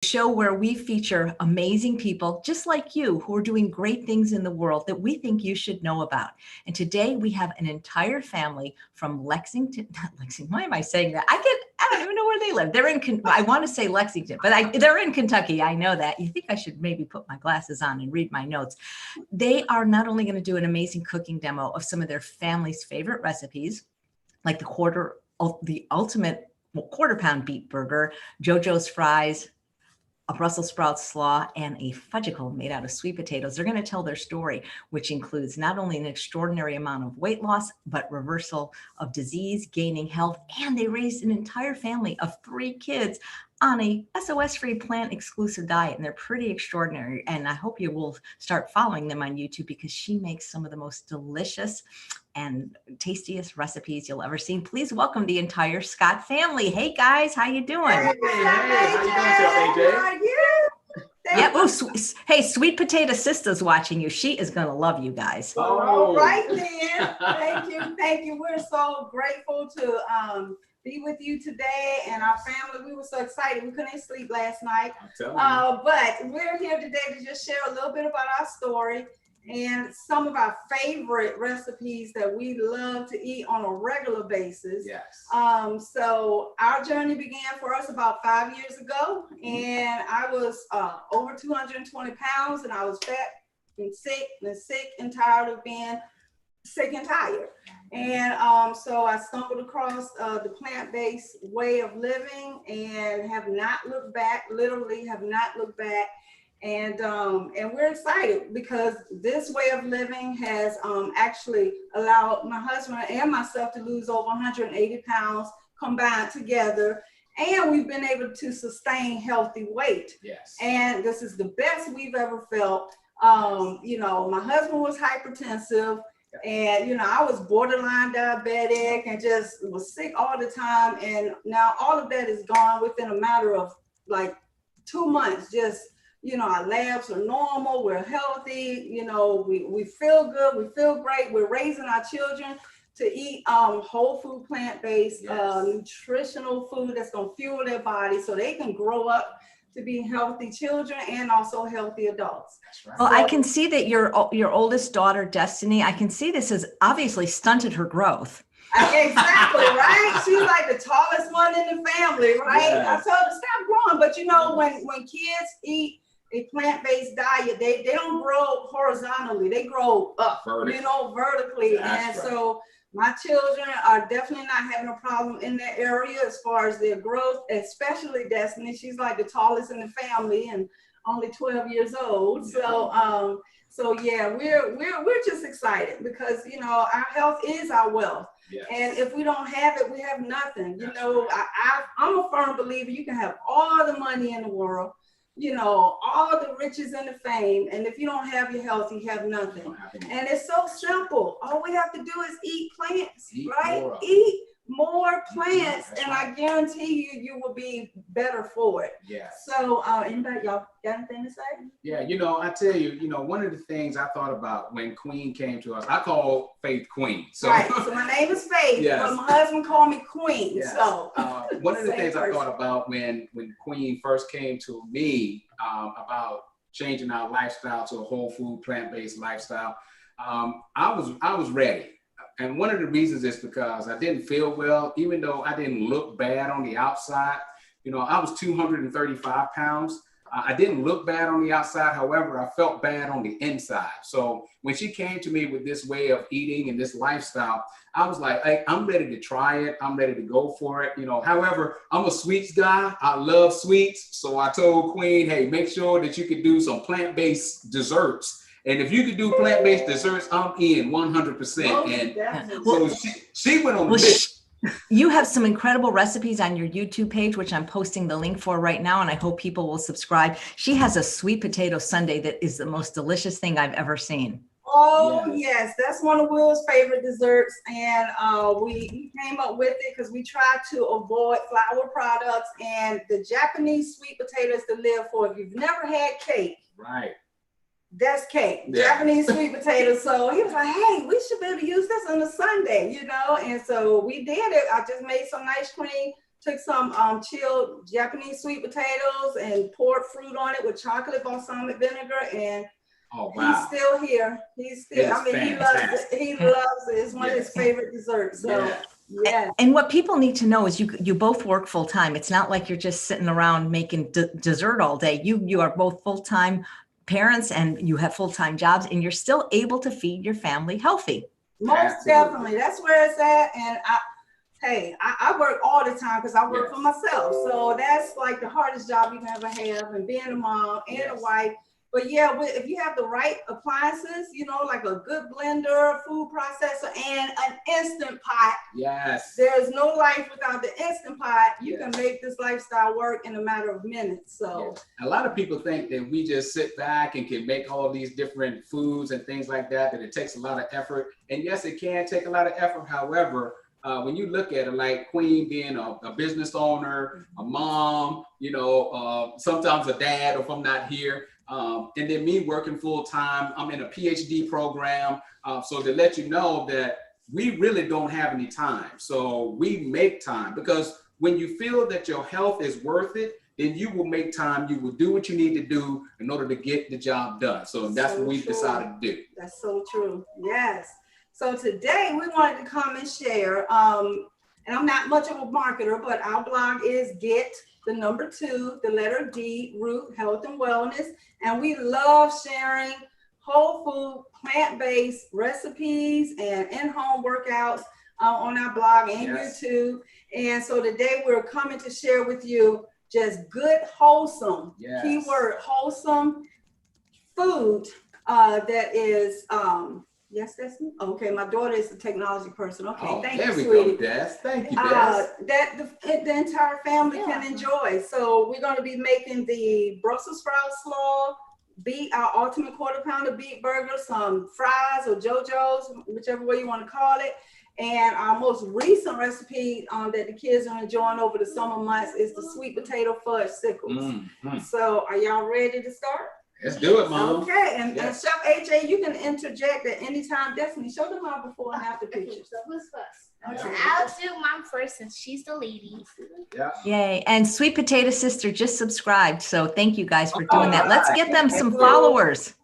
Show where we feature amazing people just like you who are doing great things in the world that we think you should know about. And today we have an entire family from Lexington, not Lexington, why am I saying that? I don't even know where they live. They're in, I want to say Lexington, but they're in Kentucky. I know that. You think I should maybe put my glasses on and read my notes. They are not only going to do an amazing cooking demo of some of their family's favorite recipes, like the ultimate quarter-pound beet burger, JoJo's fries, a Brussels sprout slaw, and a fudgicle made out of sweet potatoes. They're going to tell their story, which includes not only an extraordinary amount of weight loss, but reversal of disease, gaining health, and they raised an entire family of 3 kids on a SOS-free plant-exclusive diet, and they're pretty extraordinary. And I hope you will start following them on YouTube because she makes some of the most delicious and tastiest recipes you'll ever see. Please welcome the entire Scott family. Hey guys, how you doing? Hey, how you doing, AJ? Yeah. Oh, hey, Sweet Potato Sister's watching you. She is gonna love you guys. Oh. All right then. Thank you. We're so grateful to be with you today and our family. We were so excited. We couldn't sleep last night. But we're here today to just share a little bit about our story and some of our favorite recipes that we love to eat on a regular basis. Yes. So our journey began for us about 5 years ago, and I was over 220 pounds, and I was fat and sick and tired of being sick and tired. And so I stumbled across the plant-based way of living and have not looked back, literally have not looked back. And we're excited because this way of living has actually allowed my husband and myself to lose over 180 pounds combined together. And we've been able to sustain healthy weight. Yes. And this is the best we've ever felt. You know, my husband was hypertensive, and, you know, I was borderline diabetic and just was sick all the time. And now all of that is gone within a matter of like 2 months. Just, you know, our labs are normal, we're healthy, you know, we feel good, we feel great. We're raising our children to eat whole food, plant-based, nutritional food that's gonna fuel their body so they can grow up to be healthy children and also healthy adults. That's right. Well, I can see that your oldest daughter, Destiny, I can see this has obviously stunted her growth. Exactly, right? She's like the tallest one in the family, right? Yes. I told her stop growing, but you know, when kids eat a plant-based diet, they don't grow horizontally, they grow up, you know, vertically. That's and right. So my children are definitely not having a problem in that area as far as their growth, especially Destiny. She's like the tallest in the family and only 12 years old. So yeah, we're just excited because, you know, our health is our wealth. Yes. And if we don't have it, we have nothing. You know, I'm a firm believer you can have all the money in the world, you know, all the riches and the fame, and if you don't have your health, you have nothing. And it's so simple. All we have to do is eat plants, right? Eat more plants, and I guarantee you will be better for it. Yeah. So, anybody, y'all got anything to say? Yeah, you know, I tell you, you know, one of the things I thought about when Queen came to us, I call Faith Queen. So, right. So my name is Faith, but my husband called me Queen. Yes. So one of the things I thought about when Queen first came to me about changing our lifestyle to a whole food, plant-based lifestyle, I was ready. And one of the reasons is because I didn't feel well, even though I didn't look bad on the outside. You know, I was 235 pounds. I didn't look bad on the outside. However, I felt bad on the inside. So when she came to me with this way of eating and this lifestyle, I was like, hey, I'm ready to try it. I'm ready to go for it. You know, however, I'm a sweets guy. I love sweets. So I told Queen, hey, make sure that you could do some plant-based desserts. And if you could do plant-based desserts, I'm in 100%. And so she went on this. You have some incredible recipes on your YouTube page, which I'm posting the link for right now, and I hope people will subscribe. She has a sweet potato sundae that is the most delicious thing I've ever seen. Oh, yes. That's one of Will's favorite desserts, and we came up with it because we tried to avoid flour products, and the Japanese sweet potatoes to live for. If you've never had cake, right? That's cake, Japanese sweet potatoes. So he was like, hey, we should be able to use this on a Sunday, you know? And so we did it. I just made some nice cream took some chilled Japanese sweet potatoes and poured fruit on it with chocolate balsamic vinegar, and Oh, wow. he's still here. He's still, I mean, he loves it. He loves it. It's one of his favorite desserts. So yeah. And what people need to know is you both work full time. It's not like you're just sitting around making dessert all day. You are both full-time parents and you have full-time jobs, and you're still able to feed your family healthy. Most definitely. That's where it's at. And I work all the time because I work for myself. So that's like the hardest job you can ever have, and being a mom and a wife. But yeah, if you have the right appliances, you know, like a good blender, food processor, and an instant pot. Yes. There's no life without the instant pot. You can make this lifestyle work in a matter of minutes. So a lot of people think that we just sit back and can make all these different foods and things like that, that it takes a lot of effort. And yes, it can take a lot of effort. However, when you look at it, like Queen being a business owner, a mom, you know, sometimes a dad, if I'm not here, and then me working full time, I'm in a PhD program. So to let you know that we really don't have any time. So we make time, because when you feel that your health is worth it, then you will make time. You will do what you need to do in order to get the job done. So that's what we've decided to do. That's so true. Yes. So today we wanted to come and share, and I'm not much of a marketer, but our blog is Get the number 2, the letter D, Root Health and Wellness. And we love sharing whole food, plant-based recipes and in-home workouts on our blog and YouTube. And so today we're coming to share with you just good, wholesome, keyword wholesome food that is, yes, that's me. Okay, my daughter is a technology person. Okay, thank you, sweetie. There we go, Des. Thank you, Des. That the entire family can enjoy. So we're going to be making the Brussels sprout slaw, beet, our ultimate quarter pounder beet burger, some fries or JoJo's, whichever way you want to call it. And our most recent recipe that the kids are enjoying over the summer months is the sweet potato fudgesicles. So are y'all ready to start? Let's do it, Mom. Okay, and Chef AJ, you can interject at any time. Definitely show them our before and after pictures. So who's first? Okay. I'll do Mom first since she's the lady. Yeah. Yay. And Sweet Potato Sister just subscribed. So thank you guys for doing that. Let's get them some followers.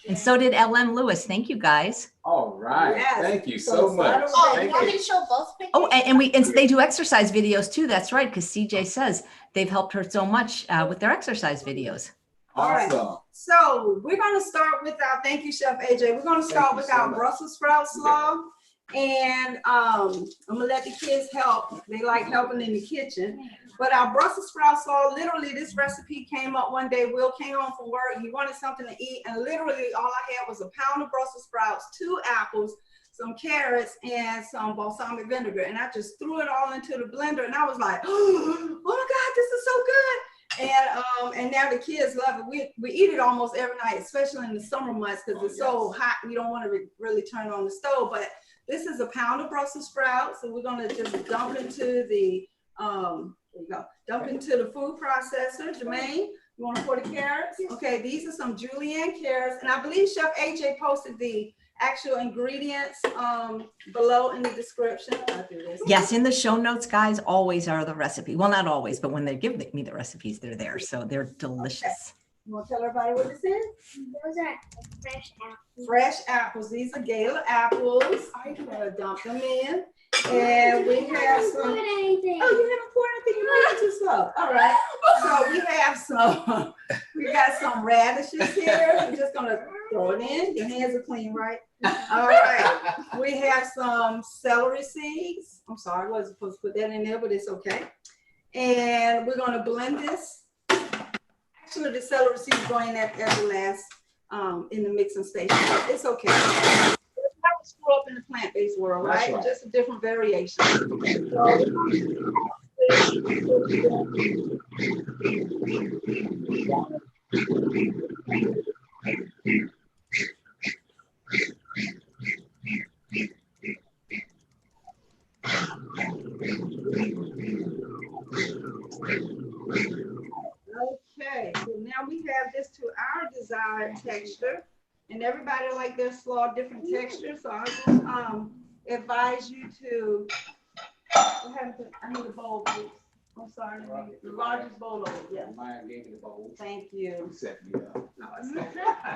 And so did LM Lewis. Thank you guys. All right. Yes. Thank you so much. Oh, Thank you want you. me to show both pictures? Oh, and they do exercise videos too. That's right. Because CJ says they've helped her so much with their exercise videos. All right. Awesome. So we're going to start with our, thank you, Chef AJ. We're going to start with our Brussels sprout slaw. And I'm going to let the kids help. They like helping in the kitchen. But our Brussels sprout slaw, literally this recipe came up one day. Will came home from work. He wanted something to eat. And literally all I had was a pound of Brussels sprouts, 2 apples, some carrots, and some balsamic vinegar. And I just threw it all into the blender. And I was like, oh my God, this is so good. And now the kids love it. We eat it almost every night, especially in the summer months, because it's so hot. We don't want to really turn on the stove. But this is a pound of Brussels sprouts, so we're going to just dump into the dump into the food processor. Jermaine, you want to pour the carrots? Okay, these are some Julienne carrots, and I believe Chef AJ posted the actual ingredients below in the description. Yes, in the show notes, guys, always are the recipe. Well, not always, but when they give me the recipes, they're there. So they're delicious. Okay. You want to tell everybody what this is? Those are fresh apples. Fresh apples. These are Gala apples. I'm going to dump them in. And we have some. Oh, you haven't poured anything. You're moving too slow. All right. So we have some. We got some radishes here. We're just gonna throw it in. Your hands are clean, right? All right. We have some celery seeds. I'm sorry, I wasn't supposed to put that in there, but it's okay. And we're gonna blend this. Actually, the celery seeds going at the last in the mixing station. It's okay. Screw up in the plant-based world, right? Just a different variation. Okay, so now we have this to our desired texture. And everybody like their slaw different textures, so I just advise you to I need a bowl, please. I'm sorry, the largest bowl of it, yeah. Maya gave me the bowl. Thank you. You set me up. No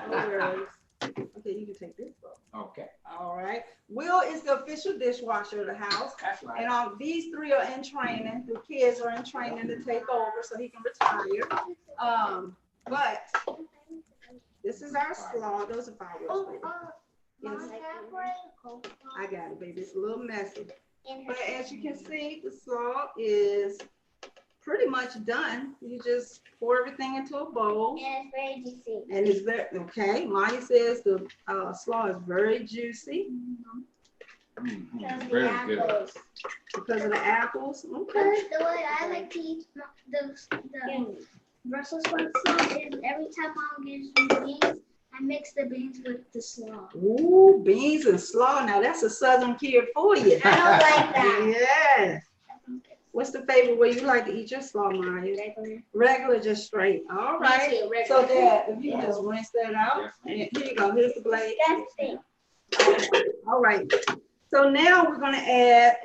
worries. Okay, you can take this bowl. Okay. All right. Will is the official dishwasher of the house. That's right. And these three are in training. The kids are in training to take over so he can retire. But this is our Slaw. Those are fireworks, baby. Yes. I got it, baby. It's a little messy. But as you can see, the Slaw is pretty much done. You just pour everything into a bowl. Yeah, it's very juicy. And it's very, okay, Maya says the Slaw is very juicy. Very good. Apples. Because of the apples. Okay. Because the way I like to eat the Brussels sprout slaw is every time Mom gives me beans, I mix the beans with the slaw. Ooh, beans and slaw. Now that's a southern kid for you. I don't like that. Yes. What's the favorite way you like to eat your slaw, Maya? Regular. Regular, just straight. All right. Me too, regular. So Dad, if you just rinse that out. And here you go. Here's the blade. That's it. All right. So now we're gonna add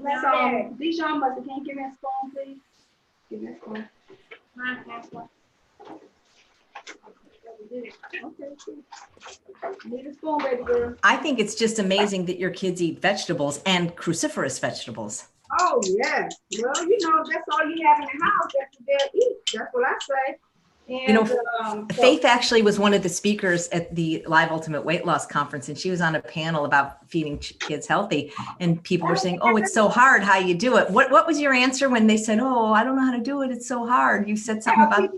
Mustard. some Dijon mustard. Can you give me a spoon, please? Give me a spoon. Mom, that's what. Okay. Need a spoon, baby girl. I think it's just amazing that your kids eat vegetables and cruciferous vegetables. Oh yeah. Well, you know that's all you have in the house. That's what they'll eat. That's what I say. And, You know, so- Faith actually was one of the speakers at the Live Ultimate Weight Loss Conference, and she was on a panel about feeding kids healthy. And people were saying, "Oh, it's so hard. How you do it?" What was your answer when they said, "Oh, I don't know how to do it. It's so hard"? You said something about.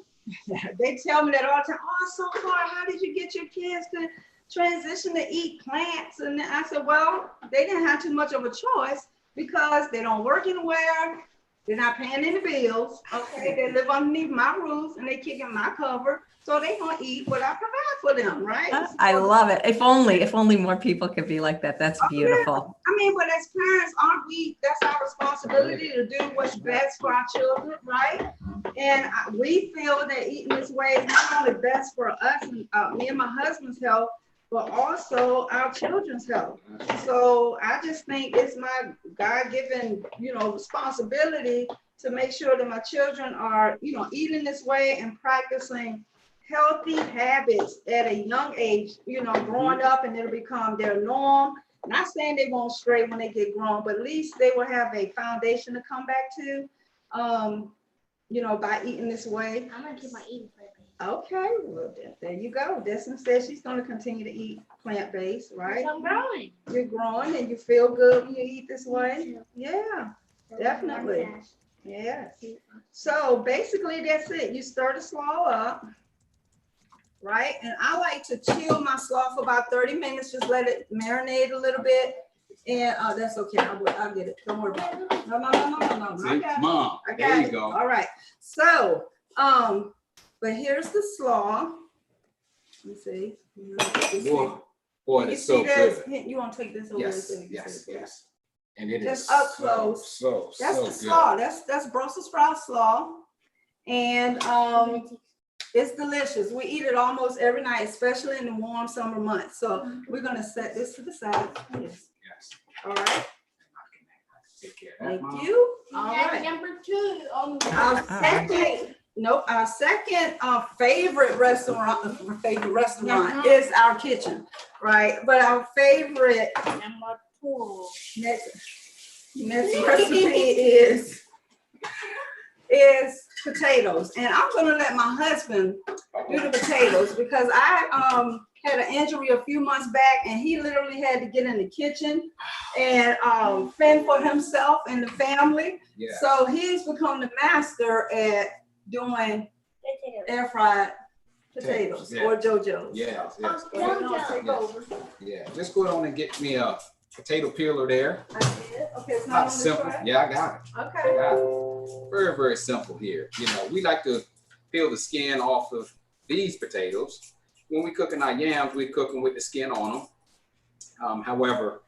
They tell me that all the time. Oh, it's so hard. How did you get your kids to transition to eat plants? And I said, well, they didn't have too much of a choice because they don't work anywhere. They're not paying any bills. Okay, they live underneath my roof and they kicking my cover. So they gonna eat what I provide for them, right? I love it. If only more people could be like that. That's beautiful. I mean, but as parents, aren't we? That's our responsibility to do what's best for our children, right? And we feel that eating this way is not only best for us and me and my husband's health, but also our children's health. So I just think it's my God-given, responsibility to make sure that my children are, eating this way and practicing healthy habits at a young age, growing up, and it'll become their norm. Not saying they won't stray when they get grown, but at least they will have a foundation to come back to, by eating this way. I'm gonna keep my eating plant-based. Okay, well, there you go. Destin says she's going to continue to eat plant-based, right? I'm growing. You're growing and you feel good when you eat this way. Yeah, definitely. Yes. So basically that's it. You stir the slaw up, right? And I like to chill my slaw for about 30 minutes. Just let it marinate a little bit. And that's okay. I'll get it. Don't worry about it. No. See, Mom, there you go. All right. So, but here's the slaw. Let me see. Boy, You it's see so this? good. You want to take this over? Yes, so you can yes, see it? yes. And it Just is up close. So That's the good. slaw. That's Brussels sprout slaw. And it's delicious. We eat it almost every night, especially in the warm summer months. So we're gonna set this to the side. Yes. Yes. All right. Take care of that, Thank Mom. you. All That's right. number 2 on the Our second favorite restaurant is our kitchen, right? But our favorite number 2. next recipe is potatoes. And I'm gonna let my husband do the potatoes because I had an injury a few months back and he literally had to get in the kitchen and fend for himself and the family. Yeah. So he's become the master at doing air fried potatoes Yeah. or JoJo's. Yes, So yes. we're gonna take over. Yeah. Just go on and get me a potato peeler there. I did. Okay, it's not on the Simple. tray. Yeah, I got it. Okay. I got it. Very, very simple here. We like to peel the skin off of these potatoes. When we cooking our yams, we cook them with the skin on them. However,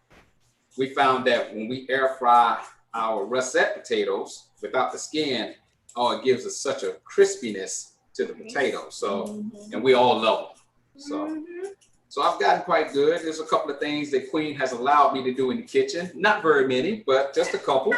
we found that when we air fry our russet potatoes without the skin, it gives us such a crispiness to the potato. So, and we all love them. So, So I've gotten quite good. There's a couple of things that Queen has allowed me to do in the kitchen. Not very many, but just a couple.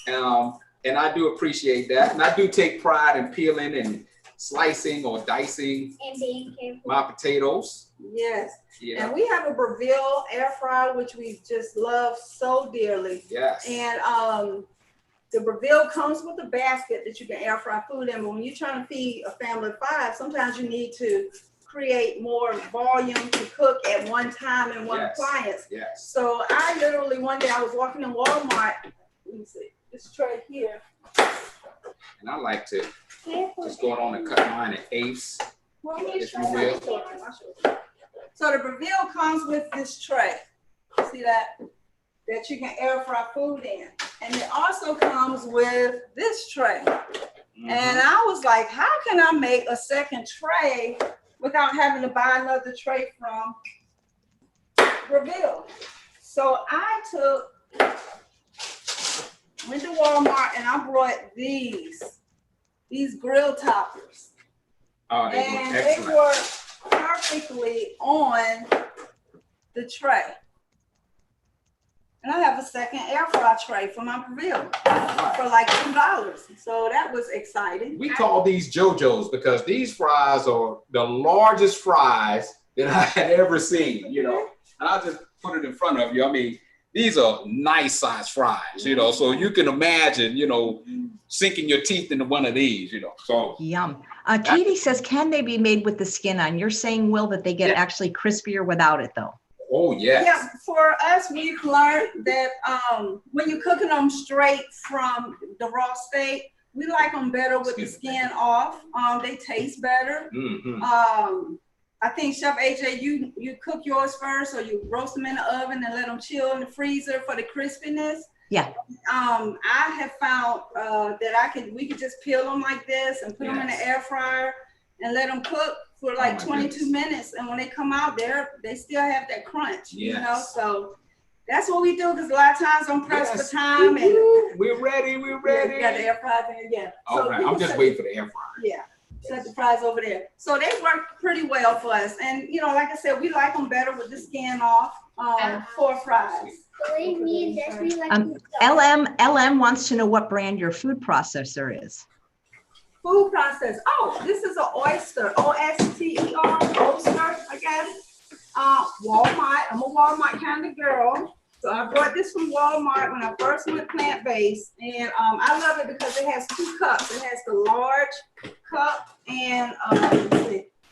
And I do appreciate that. And I do take pride in peeling and slicing or dicing And being careful. my potatoes. Yes. Yeah. And we have a Breville air fryer, which we just love so dearly. Yes. And the Breville comes with a basket that you can air fry food in. But when you're trying to feed a family of 5, sometimes you need to create more volume to cook at one time in one appliance. Yes. So I literally, one day I was walking in Walmart. Let me see, this tray here. And I like to just go on and cut mine in eighths. If you will. So the Breville comes with this tray. See that? That you can air fry food in. And it also comes with this tray. And I was like, how can I make a second tray without having to buy another tray from Breville? So I went to Walmart and I brought these grill toppers. Oh, And they they work perfectly on the tray. And I have a second air fry tray for my Breville for like $2. So that was exciting. We call these JoJo's because these fries are the largest fries that I had ever seen, you know. And I'll just put it in front of you. I mean, these are nice size fries, you know, so you can imagine, you know, sinking your teeth into one of these, you know. So Yum. Katie says, can they be made with the skin on? You're saying, Will, that they get actually crispier without it, though. oh yes. Yeah, for us, we've learned that when you're cooking them straight from the raw state, we like them better with the skin off. They taste better. I think Chef AJ, you cook yours first, or you roast them in the oven and let them chill in the freezer for the crispiness. Yeah. I have found that we could just peel them like this and put them in the air fryer and let them cook for like 22 minutes. And when they come out, they still have that crunch, you know? So that's what we do, because a lot of times I'm pressed for time. And we're ready. we got the air fryer there again. So okay, I'm just waiting for the air fryer. Yeah. Set the fries over there. So they work pretty well for us. And, you know, like I said, we like them better with the skin off for fries. Believe me, that's me like LM wants to know what brand your food processor is. Food process. Oh, this is an oyster. O-S-T-E-R. Oyster, I guess. Walmart. I'm a Walmart kind of girl. So I bought this from Walmart when I first went plant-based. And I love it because it has 2 cups. It has the large cup and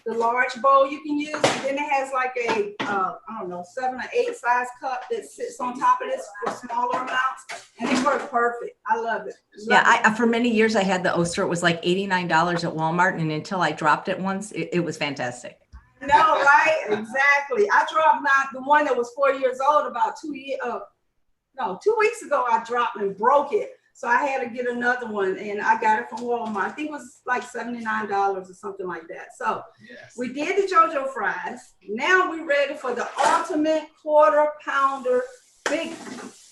the large bowl you can use. And then it has like a, I don't know, 7 or 8 size cup that sits on top of this for smaller amounts. And they work perfect. I love it. For many years, I had the oyster. It was like $89 at Walmart. And until I dropped it once, it was fantastic. No, right? Exactly. I dropped the one that was 4 years old about 2 weeks ago. I dropped and broke it. So I had to get another one, and I got it from Walmart. I think it was like $79 or something like that. So we did the JoJo fries. Now we're ready for the ultimate quarter-pounder big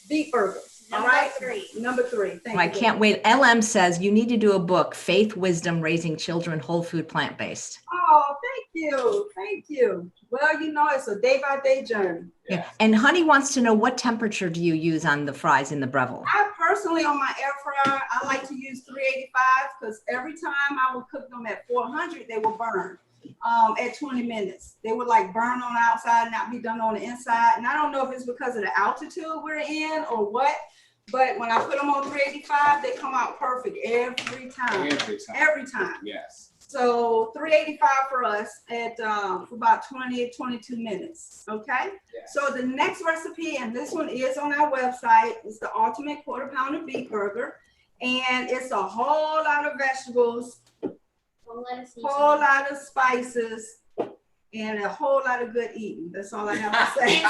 beet burger. All right, number 3. Thank you. I can't wait. LM says you need to do a book, Faith, Wisdom, Raising Children, Whole Food, Plant-Based. Oh, thank you. Thank you. Well, you know, it's a day-by-day journey. Yeah. And Honey wants to know, what temperature do you use on the fries in the Breville? I personally, on my air fryer, I like to use 385 because every time I would cook them at 400, they will burn at 20 minutes. They would like burn on the outside and not be done on the inside. And I don't know if it's because of the altitude we're in or what, but when I put them on 385, they come out perfect every time. Every time. Yes. So 385 for us at for about 20, 22 minutes. Okay. Yes. So the next recipe, and this one is on our website, is the ultimate quarter-pounder beet burger. And it's a whole lot of vegetables, whole lot of spices, and a whole lot of good eating. That's all I have to say.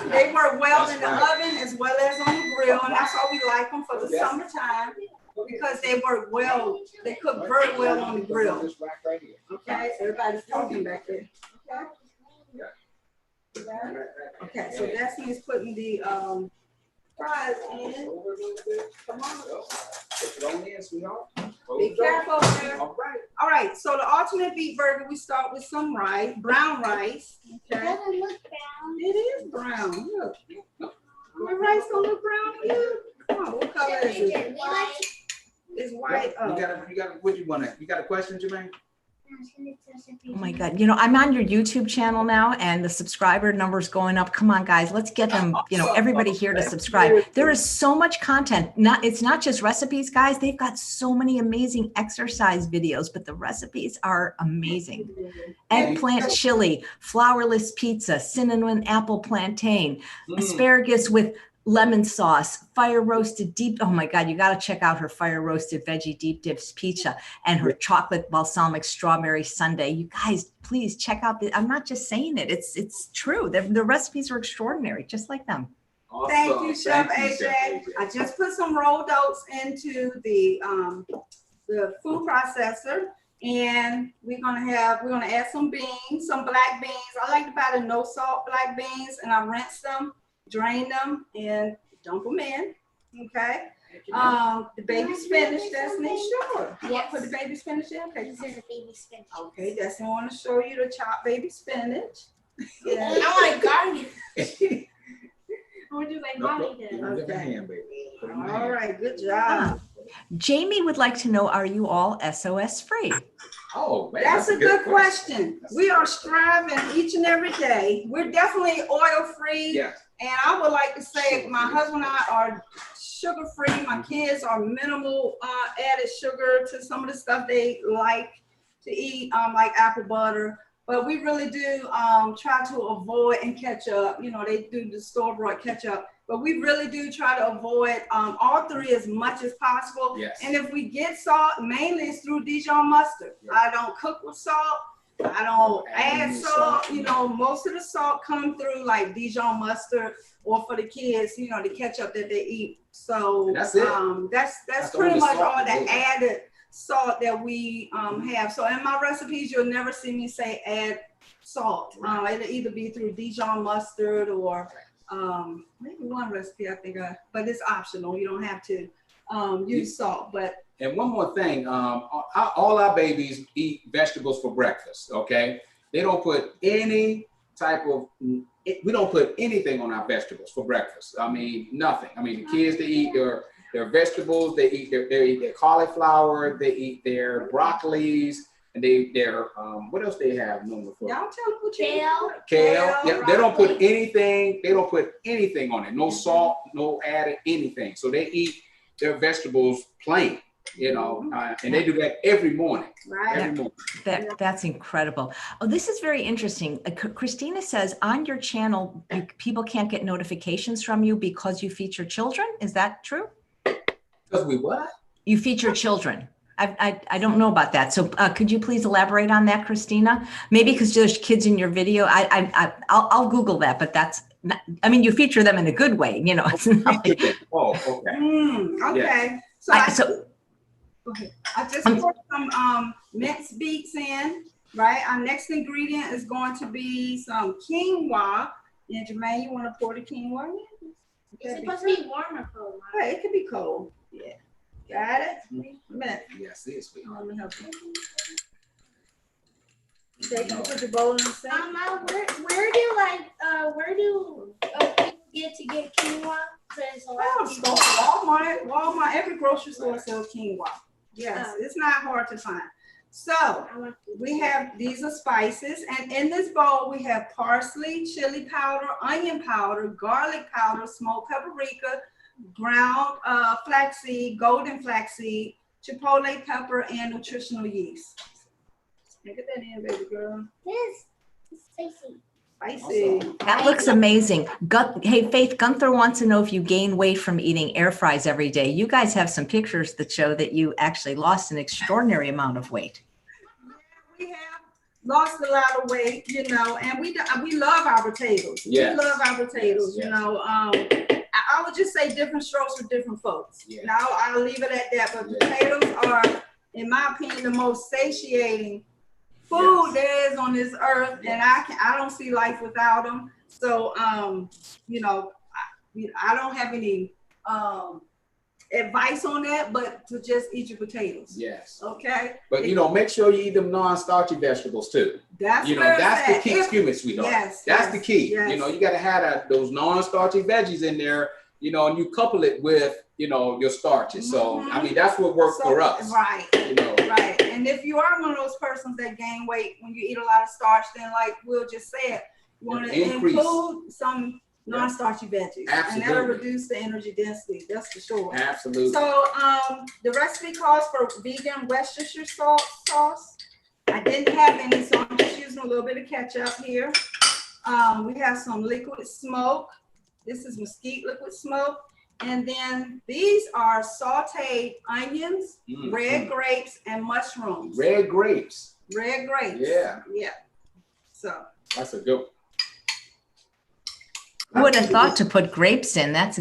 They work well in the oven as well as on the grill, and that's why we like them for the summertime, because they work well. They cook very well on the grill. Okay, everybody's talking back there. Okay, so that's he's putting the fries in. Come on. Put it on in, sweetheart. Be careful there. All right. All right, so the ultimate beet burger, we start with some rice, brown rice. It Okay. doesn't look brown. It is brown. Look. The rice don't look brown to you? Come on, what color is it? White. It's white. You got what you want to, you got a question, Jermaine? Oh my God. You know, I'm on your YouTube channel now and the subscriber numbers going up. Come on, guys, let's get them, you know, everybody here to subscribe. There is so much content. It's not just recipes, guys. They've got so many amazing exercise videos, but the recipes are amazing. Eggplant chili, flourless pizza, cinnamon apple plantain, asparagus with lemon sauce, fire roasted deep. Oh my God, you got to check out her fire roasted veggie deep dips pizza and her chocolate balsamic strawberry sundae. You guys, please check out the, I'm not just saying it. It's true. The recipes are extraordinary, just like them. Awesome. Thank you, Chef Thank you, AJ. Chef AJ. I just put some rolled oats into the food processor, and we're gonna add some beans, some black beans. I like to buy the no salt black beans, and I rinse them, drain them, and dump them in. Okay. The baby spinach, Destiny, sure. You want to put the baby spinach in? Okay. This is a baby spinach. Okay, Destiny want to show you the chopped baby spinach. Yeah. I want garlic. I want to do like mommy did. Give me your hand, baby. Put it in my All hand. right, good job. Jamie would like to know, are you all SOS free? Oh, man, That's a good question. We are striving each and every day. We're definitely oil free. Yes. And I would like to say my husband and I are sugar free. My kids are minimal added sugar to some of the stuff they like to eat, like apple butter. But we really do try to avoid and ketchup. You know, they do the store-bought ketchup. But we really do try to avoid all three as much as possible. Yes. And if we get salt, mainly it's through Dijon mustard. Yeah. I don't cook with salt. I don't add any salt. salt. You know, most of the salt come through like Dijon mustard, or for the kids, you know, the ketchup that they eat. So That's it. That's the pretty only much salt all the they do. added salt that we have. So in my recipes, you'll never see me say add salt. Right. It'll either be through Dijon mustard or maybe one recipe I think but it's optional. You don't have to use salt. But And one more thing, all our babies eat vegetables for breakfast, okay? They don't put any type of, we don't put anything on our vegetables for breakfast. I mean, nothing. I mean, the kids, they eat their vegetables, they eat their cauliflower, they eat their broccolis, and their what else they have known for? y'all tell them what you Kale. Kale. Yeah, they don't put broccoli. anything on it. No salt, no added anything. So they eat their vegetables plain, you know, and they do that every morning. Right. Every morning. That's incredible. Oh, this is very interesting. Christina says on your channel, people can't get notifications from you because you feature children. Is that true? Because we what? You feature children. I don't know about that. So could you please elaborate on that, Christina? Maybe because there's kids in your video. I'll Google that, but that's not, I mean, you feature them in a good way. You know, it's not like, Oh, okay. Okay. Yes. So I just poured some minced beets in, right? Our next ingredient is going to be some quinoa. And Jermaine, you want to pour the quinoa in? It's supposed to be warm or cold? Right, it could be cold. Yeah. Got it? A minute. Yes, it is, sweetheart. Let me help you. Take it, put the bowl in the sink. Mom, where do people get quinoa? Because a lot Oh, of so people. Walmart, every grocery store sells quinoa. Yes, it's not hard to find. So I want to- we have, these are spices, and in this bowl we have parsley, chili powder, onion powder, garlic powder, smoked paprika, ground flaxseed, golden flaxseed, chipotle pepper, and nutritional yeast. Get that in, baby girl. Yes, it's spicy. Spicy. Awesome. that looks amazing. Hey, Faith, Gunther wants to know if you gain weight from eating air fries every day. You guys have some pictures that show that you actually lost an extraordinary amount of weight. We have lost a lot of weight, you know, and we love our potatoes. Yes. We love our potatoes, Yes, you yes. know. I would just say different strokes for different folks. Yeah. Now I'll leave it at that. But Yeah. potatoes are, in my opinion, the most satiating food Yes. there is on this earth, and I don't see life without them. So you know, I don't have any advice on that, but to just eat your potatoes. Yes. Okay. But you know, make sure you eat them non-starchy vegetables too. That's you know, where that's it's the key. at. Excuse me, sweetheart. Yes. That's the key. Yes. You know, you got to have those non-starchy veggies in there. You know, and you couple it with, you know, your starches. So I mean, that's what works for us. Right. You know. Right. And if you are one of those persons that gain weight when you eat a lot of starch, then like Will just said, you want to include some non-starchy veggies. Absolutely. And that'll reduce the energy density. That's for sure. Absolutely. So the recipe calls for vegan Worcestershire sauce. I didn't have any, so I'm just using a little bit of ketchup here. We have some liquid smoke. This is mesquite liquid smoke. And then these are sauteed onions, red grapes, and mushrooms. Red grapes. Red grapes. Yeah. Yeah. So. That's a good one. Who would have thought to put grapes in? That's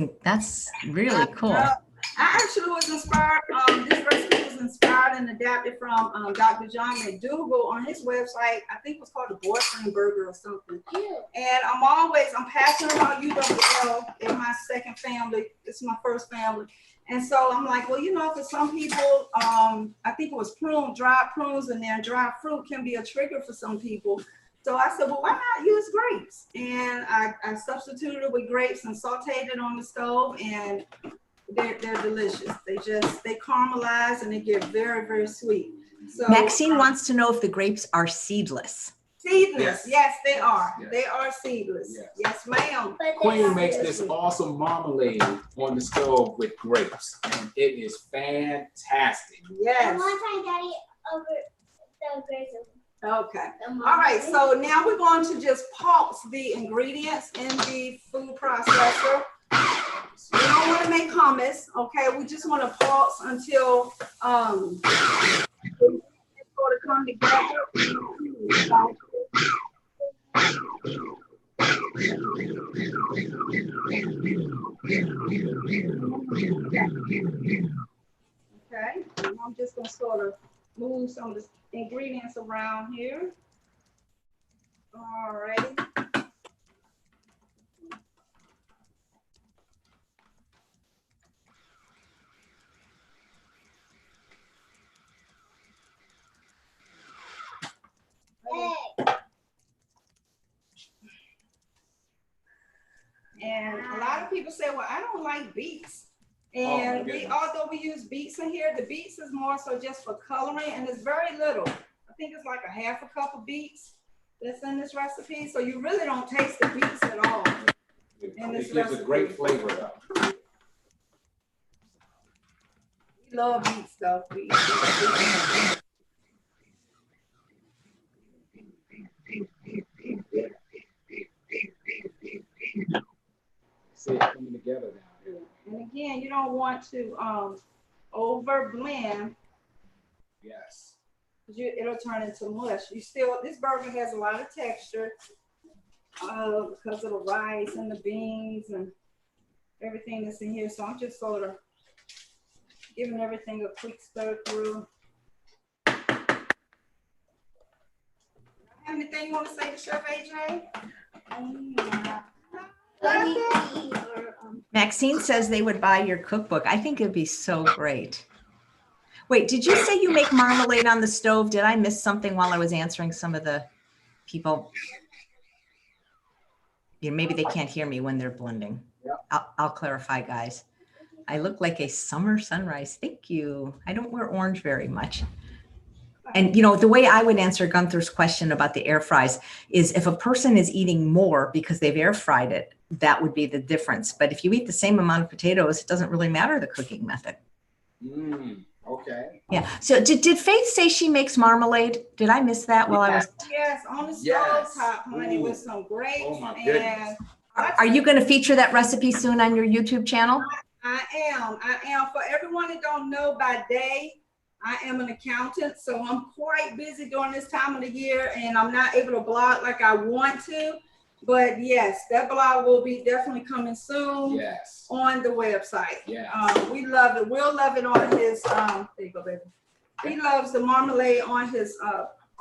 really cool. I actually was inspired. This recipe was inspired and adapted from Dr. John McDougall on his website. I think it was called the Boyfriend Burger or something. And I'm passionate about UWL in my second family. This is my first family. And so I'm like, well, you know, for some people, I think it was dried prunes in there. Dried fruit can be a trigger for some people. So I said, well, why not use grapes? And I substituted it with grapes and sauteed it on the stove, and they're delicious. They caramelize and they get very, very sweet. So Maxine wants to know if the grapes are seedless. Seedless, yes, they are. Yes. They are seedless. Yes, ma'am. Queen makes this awesome marmalade on the stove with grapes, and it is fantastic. Yes. And one time, Daddy over the grapes. Okay. All right. So now we're going to just pulse the ingredients in the food processor. We don't want to make hummus. Okay. We just want to pulse until it's going to come together. Okay. And I'm just going to sort of move some of the ingredients around here. All right. And a lot of people say, well, I don't like beets. And although we use beets in here, the beets is more so just for coloring, and it's very little. I think it's like a half a cup of beets that's in this recipe. So you really don't taste the beets at all. It gives a great flavor though. We love beets though. We eat See it coming together now. And again, you don't want to over blend. Yes. It'll turn into mush. This burger has a lot of texture because of the rice and the beans and everything that's in here. So I'm just sort of giving everything a quick stir through. Have anything you want to say to Chef AJ? Maxine says they would buy your cookbook. I think it'd be so great. Wait, did you say you make marmalade on the stove? Did I miss something while I was answering some of the people? Yeah, maybe they can't hear me when they're blending. I'll clarify, guys. I look like a summer sunrise. Thank you. I don't wear orange very much. And, you know, the way I would answer Gunther's question about the air fries is if a person is eating more because they've air fried it, that would be the difference. But if you eat the same amount of potatoes, it doesn't really matter the cooking method. Okay. Yeah. So did Faith say she makes marmalade? Did I miss that while I was? Yes, on the stove top, honey, with some grapes. Oh my goodness. Are you going to feature that recipe soon on your YouTube channel? I am. For everyone that don't know, by day, I am an accountant, so I'm quite busy during this time of the year, and I'm not able to blog like I want to. But yes, that blog will be definitely coming soon. Yes. On the website. Yeah. We love it. We'll love it on his. There you go, baby. He loves the marmalade on his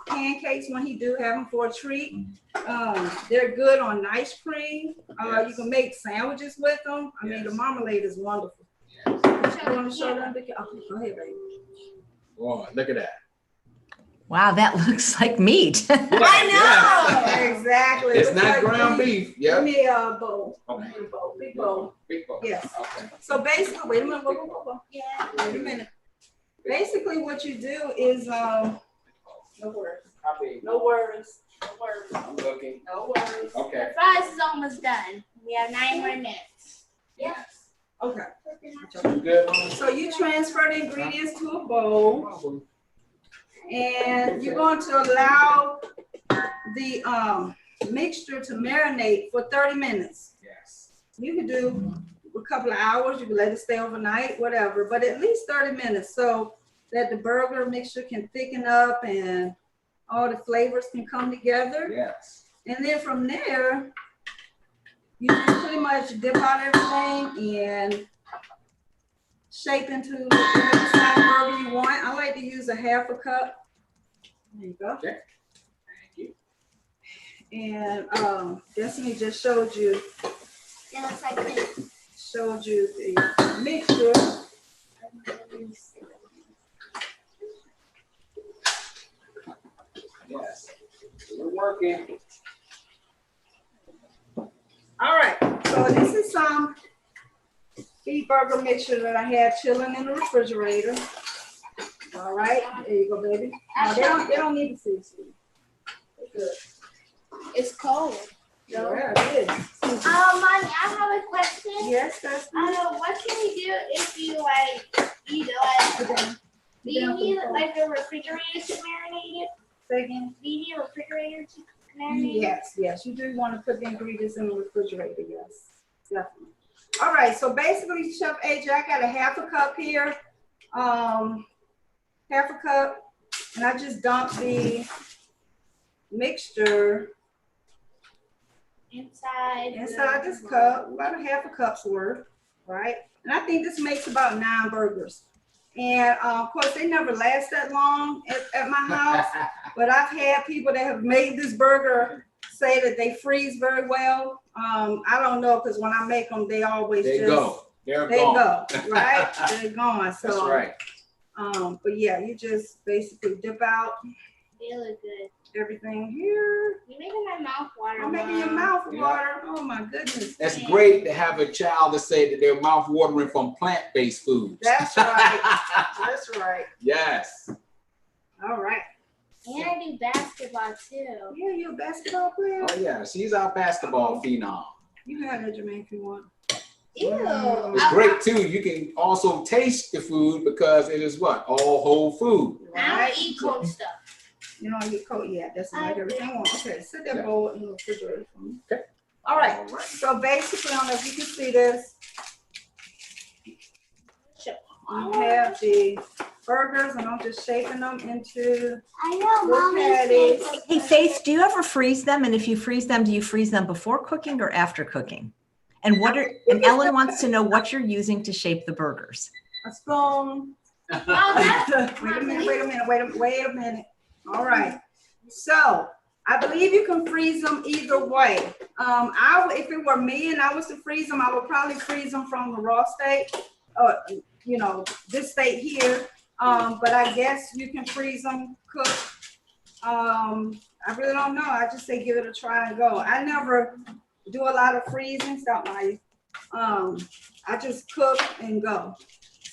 pancakes when he do have them for a treat. They're good on ice cream. You can make sandwiches with them. I mean, the marmalade is wonderful. Yes. You want to show them? Okay, go ahead, baby. Boy, look at that. Wow, that looks like meat. I know. Exactly. It's Looks not like ground beef. beef. Give Yep. me a bowl. Okay. Give me a bowl. Big bowl. Big bowl. Yes. Okay. So basically, wait a minute. Yeah. Wait a minute. Basically, what you do is no worries. Copy. No worries. No worries. I'm looking. No worries. Okay. The fries is almost done. We have 9 more minutes. Yes. Okay. Good. So you transfer the ingredients to a bowl, and you're going to allow the mixture to marinate for 30 minutes. Yes. You can do a couple of hours. You can let it stay overnight, whatever, but at least 30 minutes so that the burger mixture can thicken up and all the flavors can come together. Yes. And then from there, you just pretty much dip out everything and shape into whatever size burger you want. I like to use a half a cup. There you go. Okay. Thank you. And Destiny just showed you It looks like this. the mixture. Yes. We're working. All right, so this is some beef burger mixture that I had chilling in the refrigerator. All right, there you go, baby. No, they don't need to freeze it. Good. It's cold. Yeah, it is. Mommy, I have a question. Yes, that's What can we do if you eat it? Do you need a refrigerator to marinate it? Second. Do you need a refrigerator to marinate it? Yes, you do want to put the ingredients in the refrigerator, yes, definitely. All right, so basically, Chef AJ, I got a half a cup here, half a cup, and I just dumped the mixture inside this cup, about a half a cup's worth, right? And I think this makes about 9 burgers. And of course, they never last that long at my house, but I've had people that have made this burger say that they freeze very well. I don't know, because when I make them, they always They go. They're they gone. go, right? They're gone. So, That's right. But yeah, you just basically dip out They look good. everything here. You're making my mouth water. I'm making your mouth water. Oh my goodness. It's great to have a child to say that they're mouth watering from plant-based foods. That's right. That's right. Yes. All right. And I do basketball too. Yeah, you're a basketball player. Oh yeah, she's our basketball phenom. You can have that, Jermaine, if you want. Ew. It's great too. You can also taste the food because it is what? All whole food. I don't eat cold stuff. You know, you coat, yeah, that's like everything I want. Okay, set that Yeah. bowl in the refrigerator for me. Okay. All right. All right. So basically, I don't know if you can see this. You have the burgers, and I'm just shaping them into I know, Look Mommy. at it. Hey, Faith, do you ever freeze them? And if you freeze them, do you freeze them before cooking or after cooking? And and Ellen wants to know what you're using to shape the burgers. a spoon. Oh, Wait a minute. All right. So I believe you can freeze them either way. If it were me and I was to freeze them, I would probably freeze them from the raw state, you know, this state here. But I guess you can freeze them cooked. I really don't know. I just say give it a try and go. I never do a lot of freezing. Stop my. I just cook and go.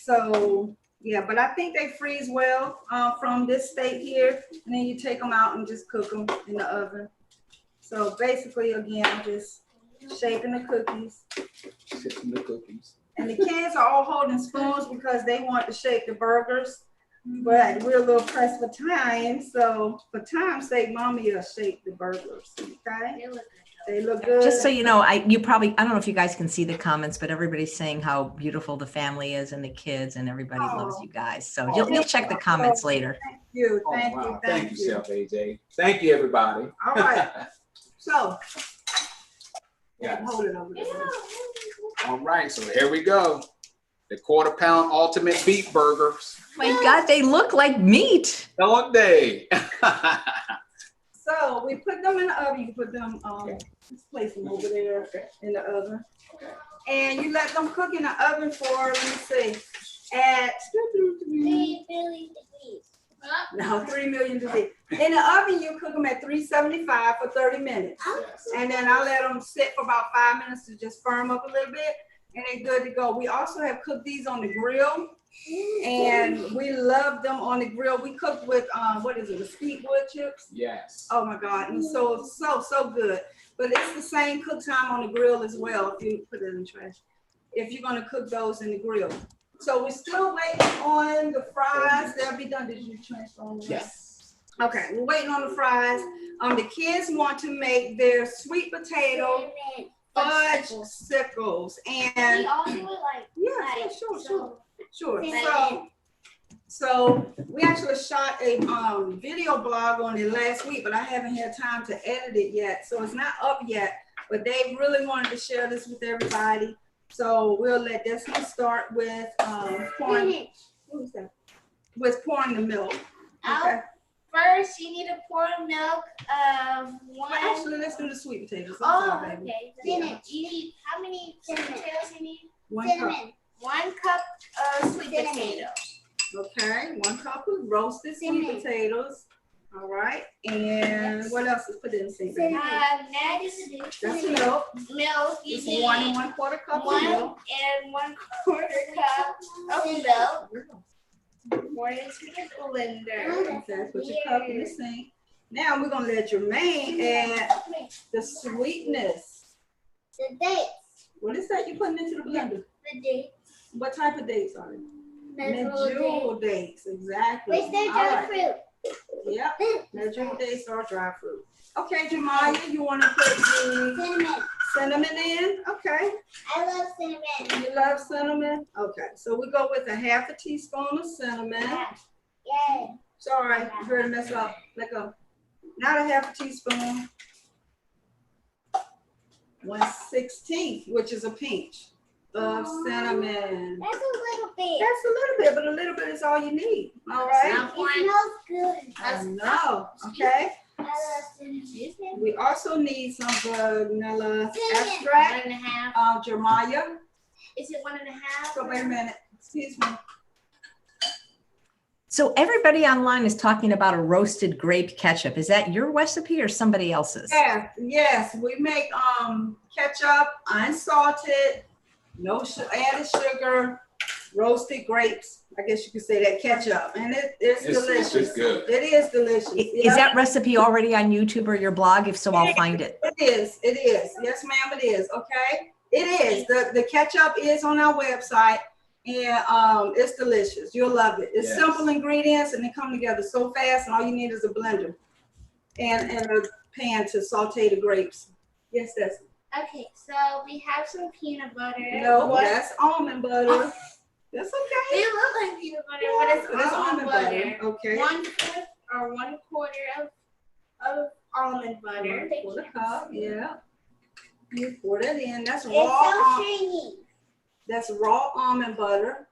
So yeah, but I think they freeze well from this state here, and then you take them out and just cook them in the oven. So basically, again, I'm just shaping the cookies. Shaping the cookies. And the kids are all holding spoons because they want to shape the burgers, but we're a little pressed for time. So for time's sake, Mommy will shape the burgers. Okay, they look good. Just so you know, I don't know if you guys can see the comments, but everybody's saying how beautiful the family is and the kids, and everybody loves you guys. So you'll check the comments later. Thank you, Oh, thank wow. you, Thank you, Chef AJ. Thank you, everybody. All right. So Yes. hold it over there. All right, so here we go. The quarter-pound ultimate beef burgers. My God, they look like meat. Don't they? So we put them in the oven. You put them, let's place them over there in the oven. And you let them cook in the oven for, let me see, at 3 billion degrees. no 3 million degrees. In the oven, you cook them at 375 for 30 minutes. And then I let them sit for about 5 minutes to just firm up a little bit. And they're good to go. We also have cooked these on the grill. And we love them on the grill. We cook with, what is it, mesquite wood chips? Yes. Oh my God, and so good. But it's the same cook time on the grill as well, if you put it in the trash. If you're gonna cook those in the grill. So we're still waiting on the fries. They'll be done. Did you transform them? Yes. Okay, we're waiting on the fries. The kids want to make their sweet potato fudgesicles. And We all do it like. yeah, like, sure. Cinnamon. So we actually shot a video blog on it last week, but I haven't had time to edit it yet. So it's not up yet, but they really wanted to share this with everybody. So we'll let this one start with pouring. What was that? With pouring the milk. Okay. First, you need to pour milk of one. Well, actually, let's do the sweet potatoes. I'm sorry, baby. Okay. Yeah. You need, how many sweet potatoes you need? 1 cup. 1 cup of sweet potato. Okay, 1 cup of roasted sweet potatoes. All right, and what else is put in the sink? Next, That's the milk. milk. You It's need 1 1/4 cup of 1 milk. and 1/4 cup of milk. Pour it into the blender. Okay, put your cup in the sink. Now we're gonna let Jermaine add the sweetness. The dates. What is that you putting into the blender? The dates. What type of dates are they? Medjool Medjool dates, exactly. Wait, they're All dry right. fruit. Yep, medjool dates are dry fruit. Okay, Jamaya, you wanna put the Cinnamon. cinnamon in? Okay. I love cinnamon. You love cinnamon? Okay, so we go with a 1/2 teaspoon of cinnamon. Yay. Sorry, you heard it mess up. Let go. Not a 1/2 teaspoon. 1/16, which is a pinch of cinnamon. That's a little bit. That's a little bit, but a little bit is all you need. All right. It smells good. I know. Okay. I love cinnamon. We also need some vanilla Cinnamon. extract. 1.5. Jeremiah. Is it 1.5? So wait a minute. Excuse me. So everybody online is talking about a roasted grape ketchup. Is that your recipe or somebody else's? Yeah, yes, we make ketchup, unsalted, no added sugar, roasted grapes. I guess you could say that ketchup, and it's delicious. It's good. It is delicious. Is that recipe already on YouTube or your blog? If so, I'll find it. It is. It is. Yes, ma'am. It is. Okay. It is. The ketchup is on our website, and it's delicious. You'll love it. It's simple ingredients, and they come together so fast. And all you need is a blender and a pan to saute the grapes. Yes, that's. Okay, so we have some peanut butter. No, that's almond butter. That's okay. They look like peanut butter, but it's almond butter. Okay. 1/5 or 1/4 of almond butter. 1/4 cup. Yeah. You pour that in. That's It's raw. so stringy. That's raw almond butter.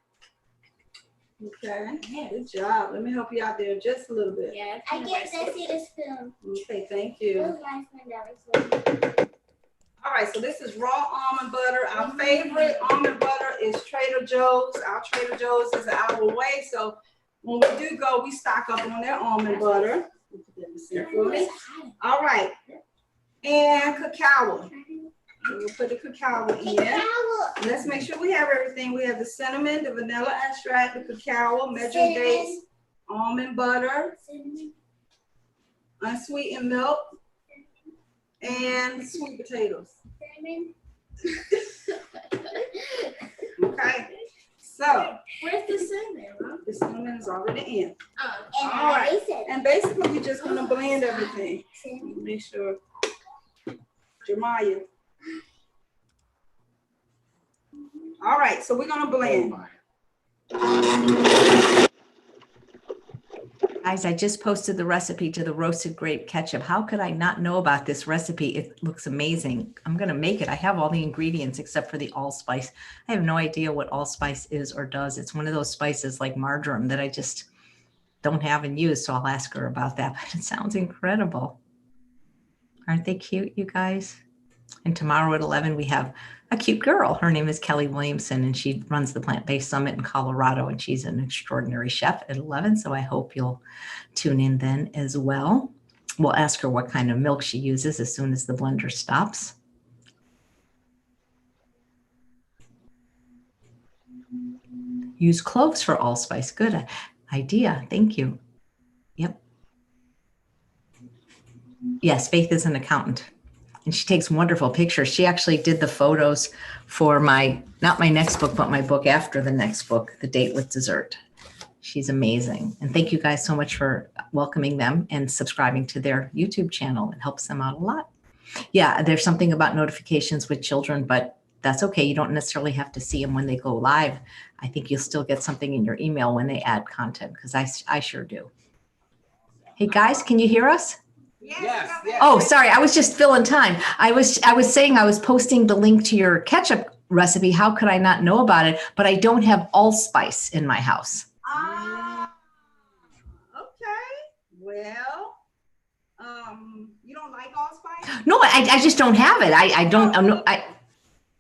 Okay. Good job. Let me help you out there just a little bit. Yeah, I get Bessie the spoon. Okay. Thank you. It was my spoon that was All right, so this is raw almond butter. Our favorite almond butter is Trader Joe's. Our Trader Joe's is an hour away, so when we do go, we stock up on their almond butter. All right, and cacao. We'll put the cacao in. Let's make sure we have everything. We have the cinnamon, the vanilla extract, the cacao, medjool dates, almond butter, unsweetened milk, and sweet potatoes. Okay, so Where's the cinnamon? the cinnamon is already in. Oh, All right, and basically we're just gonna blend everything. Make sure. Jeremiah. All right, so we're gonna blend. Guys, I just posted the recipe to the roasted grape ketchup. How could I not know about this recipe? It looks amazing. I'm going to make it. I have all the ingredients except for the allspice. I have no idea what allspice is or does. It's one of those spices like marjoram that I just don't have and use. So I'll ask her about that. But it sounds incredible. Aren't they cute, you guys? And tomorrow at 11, we have a cute girl. Her name is Kelly Williamson, and she runs the Plant-Based Summit in Colorado, and she's an extraordinary chef at 11. So I hope you'll tune in then as well. We'll ask her what kind of milk she uses as soon as the blender stops. Use cloves for allspice. Good idea. Thank you. Yep. Yes, Faith is an accountant, and she takes wonderful pictures. She actually did the photos for not my next book, but my book after the next book, The Date with Dessert. She's amazing. And thank you guys so much for welcoming them and subscribing to their YouTube channel. It helps them out a lot. Yeah, there's something about notifications with children, but that's okay. You don't necessarily have to see them when they go live. I think you'll still get something in your email when they add content, because I sure do. Hey guys, can you hear us? Yes. Oh, sorry. I was just filling time. I was saying I was posting the link to your ketchup recipe. How could I not know about it? But I don't have allspice in my house. Okay. Well, you don't like allspice? No, I just don't have it. I don't.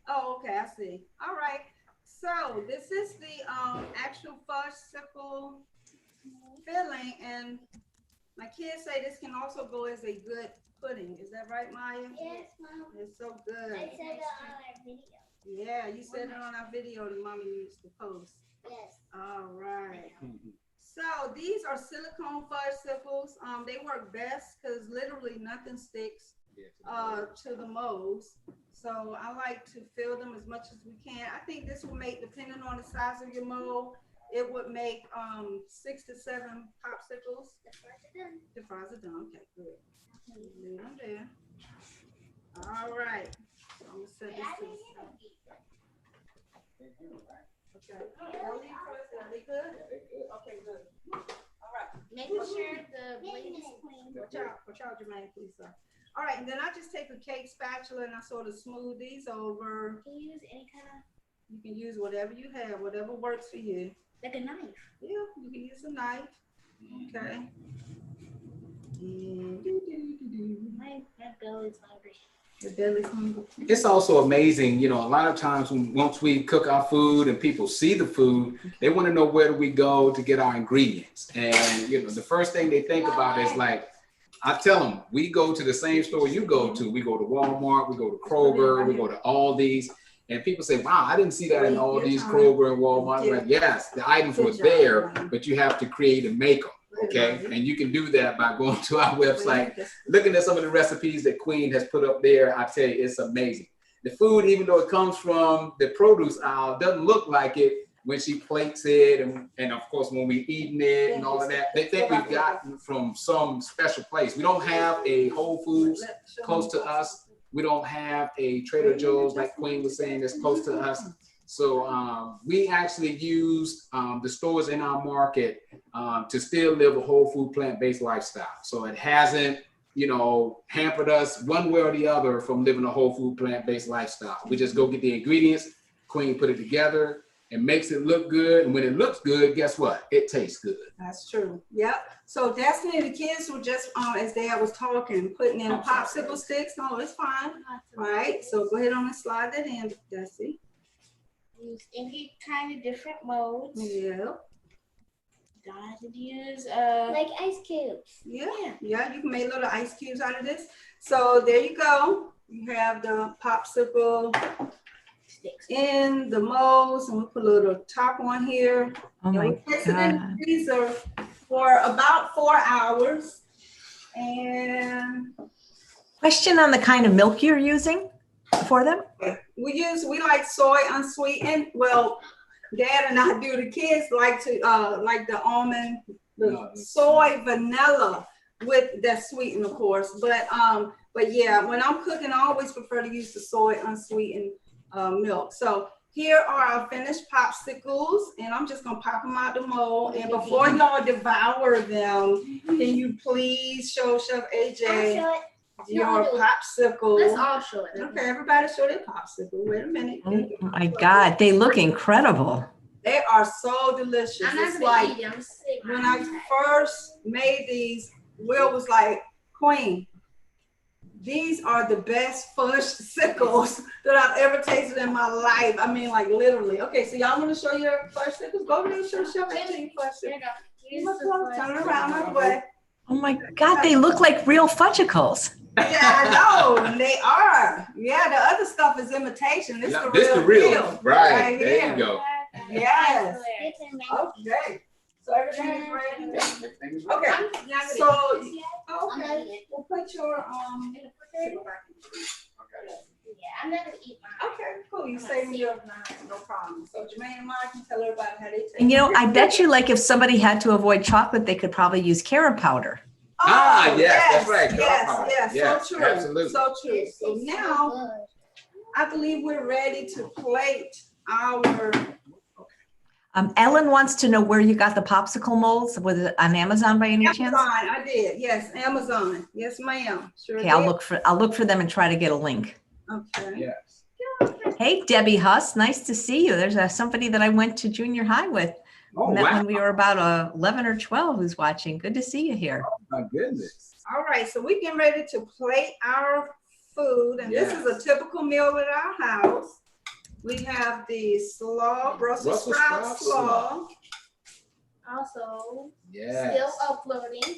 Oh, okay. I see. All right. So this is the actual fudgesicle filling, and my kids say this can also go as a good pudding. Is that right, Maya? Yes, Mom. It's so good. I said it on our video. Yeah, you said it on our video that Mommy needs to post. Yes. All right. So these are silicone fudgesicles. They work best because literally nothing sticks to the molds. So I like to fill them as much as we can. I think this will make, depending on the size of your mold, it would make 6 to 7 popsicles. The fries are done. Okay, good. Leave them there. All right. So I'm gonna set this to the side. Okay. Ellie first. Are they good? Okay, good. All right. Making sure the blade is clean. Watch out, Jermaine, please, sir. All right, and then I just take a cake spatula and I sort of smooth these over. Can you use any kind of? You can use whatever you have, whatever works for you. Like a knife? Yeah, you can use a knife. Okay. My belly's hungry. The belly's hungry. It's also amazing, a lot of times once we cook our food and people see the food, they want to know where do we go to get our ingredients. And, the first thing they think about is like, I tell them, we go to the same store you go to. We go to Walmart, we go to Kroger, we go to Aldi's. And people say, wow, I didn't see that in Aldi's, Kroger, and Walmart. I'm like, yes, the items were there, but you have to create and make them. Okay, and you can do that by going to our website, looking at some of the recipes that Queen has put up there. I tell you, it's amazing. The food, even though it comes from the produce aisle, doesn't look like it when she plates it, and of course when we eating it and all of that. They think we've gotten from some special place. We don't have a Whole Foods close to us. We don't have a Trader Joe's, like Queen was saying, that's close to us. So we actually use the stores in our market to still live a whole food plant-based lifestyle. So it hasn't, hampered us one way or the other from living a whole food plant-based lifestyle. We just go get the ingredients, Queen put it together, and makes it look good. And when it looks good, guess what? It tastes good. That's true. Yep. So Destiny, the kids were just, as Dad was talking, putting in popsicle sticks. No, it's fine. All right. So go ahead on and slide that in, Destiny. Use any kind of different molds. Yeah. Gotta use like ice cubes. Yeah. You can make little ice cubes out of this. So there you go. You have the popsicle Sticks in the molds, and we'll put a little top on here. Oh my we'll place it in the freezer for about 4 hours. And question on the kind of milk you're using for them? we like soy unsweetened. Well, Dad and I do. The kids like to like the almond, the soy vanilla with that sweetened, of course. But yeah, when I'm cooking, I always prefer to use the soy unsweetened milk. So here are our finished popsicles, and I'm just gonna pop them out the mold. And before y'all devour them, can you please show Chef AJ your popsicles? Let's all show it. Okay, everybody show their popsicle. Wait a minute. Oh my God, they look incredible. They are so delicious. I'm not it's gonna like eat it. I'm sick. when I first made these, Will was like, Queen, these are the best Fudgesicles that I've ever tasted in my life. I mean, like literally. Okay, so y'all want to show your Fudgesicles? Go ahead and show Chef AJ Fudgesicles. Turn around that way. Oh my God, they look like real Fudgesicles. Yeah, I know, and they are. Yeah, the other stuff is imitation. This Yeah, is the real deal. Right, there here. you go. Yes. Okay. So everything is ready. Yeah, everything is ready. Okay. So okay. We'll put your Yeah, I'm gonna eat mine. Okay, cool. You saving yours now, no problem. So Jermaine and Mike can tell everybody how they taste. And you know, I bet you like if somebody had to avoid chocolate, they could probably use carrot powder. Yes, that's right. Yes, so true. Absolutely. So true. So now I believe we're ready to plate our. Ellen wants to know where you got the popsicle molds. Was it on Amazon by any chance? Amazon, I did. Yes, Amazon. Yes, ma'am. Sure. Okay, did. I'll look for them and try to get a link. Okay. Yes. Hey, Debbie Huss, nice to see you. There's somebody that I went to junior high with. Oh, Met wow. when we were about 11 or 12 who's watching. Good to see you here. Oh, my goodness. All right, so we're getting ready to plate our food, and this is a typical meal at our house. We have the slaw, Brussels sprout slaw. Also, Yes. still uploading.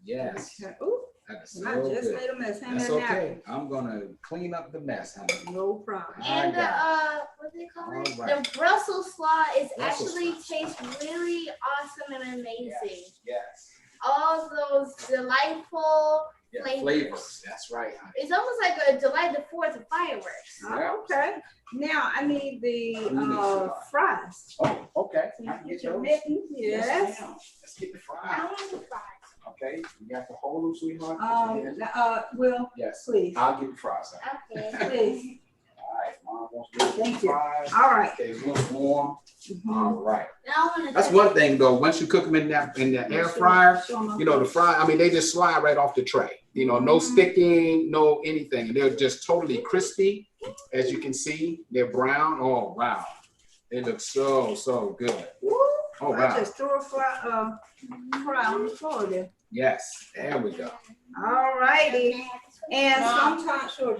Yes. Okay. Ooh, That is I so just good. made a mess. Hand That's that okay. I'm gonna clean up the mess, honey. No problem. And the I what do they call All it? right. The Brussels slaw is Brussels actually slaw. tastes really awesome and amazing. Yes. All those delightful Yeah, Flavors. flavors. That's right, honey. It's almost like a July the 4th of fireworks. Oh, okay. Now I need the fries. Oh, okay. Can I you can get get your those. mitten? Yes. ma'am. Let's get the I fries. want the fries. Okay, you got to hold them, sweetheart. Will, Yes. please. I'll get the fries. Honey. Okay. Please. All right, Mom wants to get Thank the you. fries. All right. Okay, it's a little warm. All right. Now I want to. That's one thing though. Once you cook them in the air fryer, you know, the fry, I mean, they just slide right off the tray. You know, no sticking, no anything. They're just totally crispy. As you can see, they're brown. Oh, wow. They look so, so good. Woo. Oh, I wow. just threw a fry on the floor there. Yes, there we go. All righty. And sometimes, sure,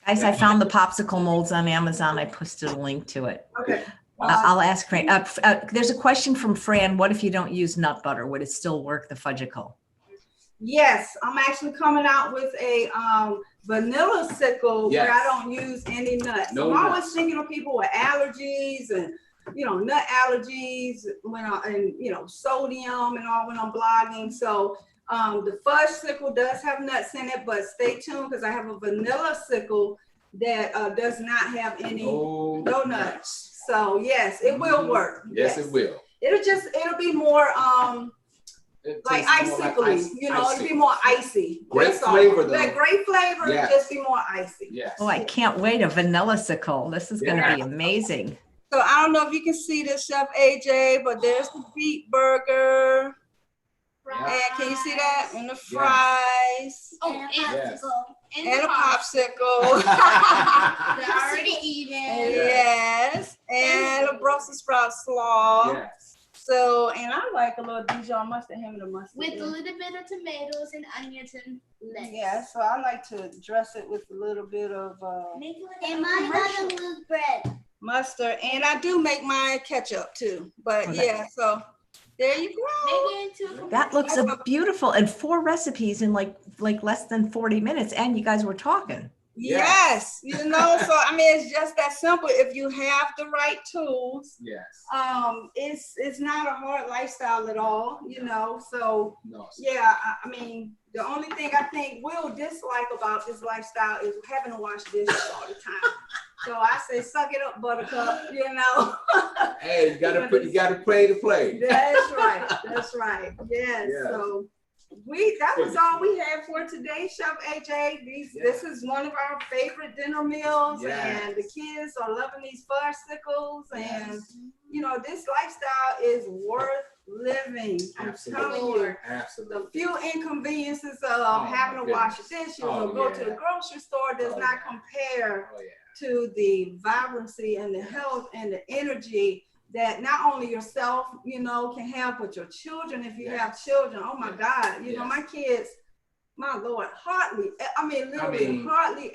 Guys, I found the popsicle molds on Amazon. I posted a link to it. okay. I'll ask Fran. There's a question from Fran. What if you don't use nut butter? Would it still work, the Fudgesicle? Yes, I'm actually coming out with a vanilla sickle where I Yes. don't use any nuts. No I'm always nuts. thinking of people with allergies and nut allergies and sodium and all when I'm blogging. So the Fudgesicle does have nuts in it, but stay tuned because I have a vanilla sickle that does not have any no nuts. So yes, it will work. Yes, it will. It'll be more It like tastes more icically, ice- it'll icy. be more icy. Great That's all. flavor, though. That great flavor, Yes. it'll just be more icy. Yes. Oh, I can't wait. A vanilla sickle. This is going to Yeah. be amazing. So I don't know if you can see this, Chef AJ, but there's the beet burger. And can you see that? And the fries. Oh, And and a popsicle. They're already eaten. Yes. And a Brussels sprout slaw. Yes. So, and I like a little Dijon mustard, him and the mustard. With a little bit of tomatoes and onions and lettuce. Yeah, so I like to dress it with a little bit of And mine got a loose bread. mustard. And I do make mine ketchup too. But Okay. yeah, so there you go. Make it into a That looks beautiful. And 4 recipes in like less than 40 minutes. And you guys were talking. Yes, so I mean it's just that simple. If you have the right tools, Yes. it's not a hard lifestyle at all, So No. yeah, I mean the only thing I think we'll dislike about this lifestyle is having to wash dishes all the time. So I say, suck it up, Buttercup. Hey, you gotta play to play. That's right. That's right. Yes. Yeah. So that was all we had for today, Chef AJ. This is one of our favorite dinner meals, Yes. and the kids are loving these Fudgesicles, Yes. and this lifestyle is worth living. I'm telling you. Absolutely. The few inconveniences of having to wash dishes or go to the grocery store does not compare Oh, yeah. to the vibrancy and the health and the energy that not only yourself, can have, but your children, if you have children. Oh my God, my kids my Lord, hardly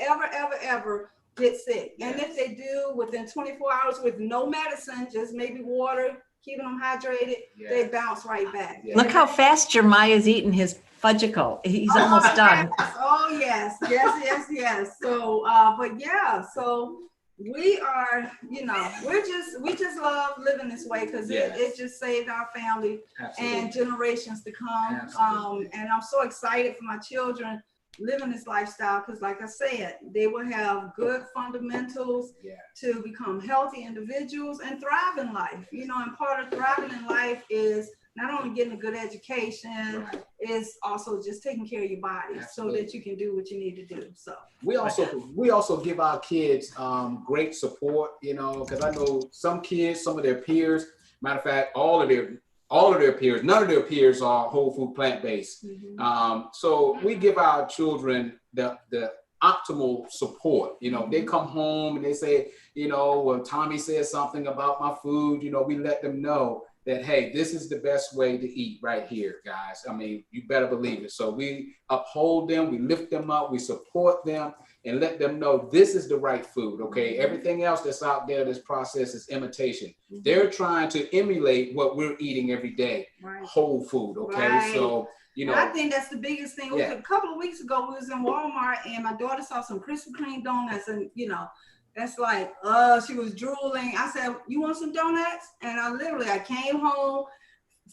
ever get sick. Yes. And if they do, within 24 hours with no medicine, just maybe water, keeping them hydrated, they bounce right back. Yes. Look how fast Jeremiah's eating his fudgicle. He's almost done. Oh yes. So, but yeah, so we are, you know, we just love living this way because it just saved our family and generations to come. And I'm so excited for my children living this lifestyle because, like I said, they will have good fundamentals to become healthy individuals and thrive in life. You know, and part of thriving in life is not only getting a good education, is also just taking care of your body so that you can do what you need to do. So we also give our kids great support, you know, because I know some kids, some of their peers, matter of fact, all of their peers, none of their peers are whole food plant-based. So we give our children the optimal support. You know, they come home and they say, you know, when Tommy says something about my food, you know, we let them know that, hey, this is the best way to eat right here, guys. I mean, you better believe it. So we uphold them, we lift them up, we support them, and let them know this is the right food, okay? Everything else that's out there, this process is imitation. They're trying to emulate what we're eating every day, whole food, okay? So, you know. And I think that's the biggest thing. A couple of weeks ago, we was in Walmart, and my daughter saw some Krispy Kreme donuts, and, you know, that's like, she was drooling. I said, you want some donuts? And I came home,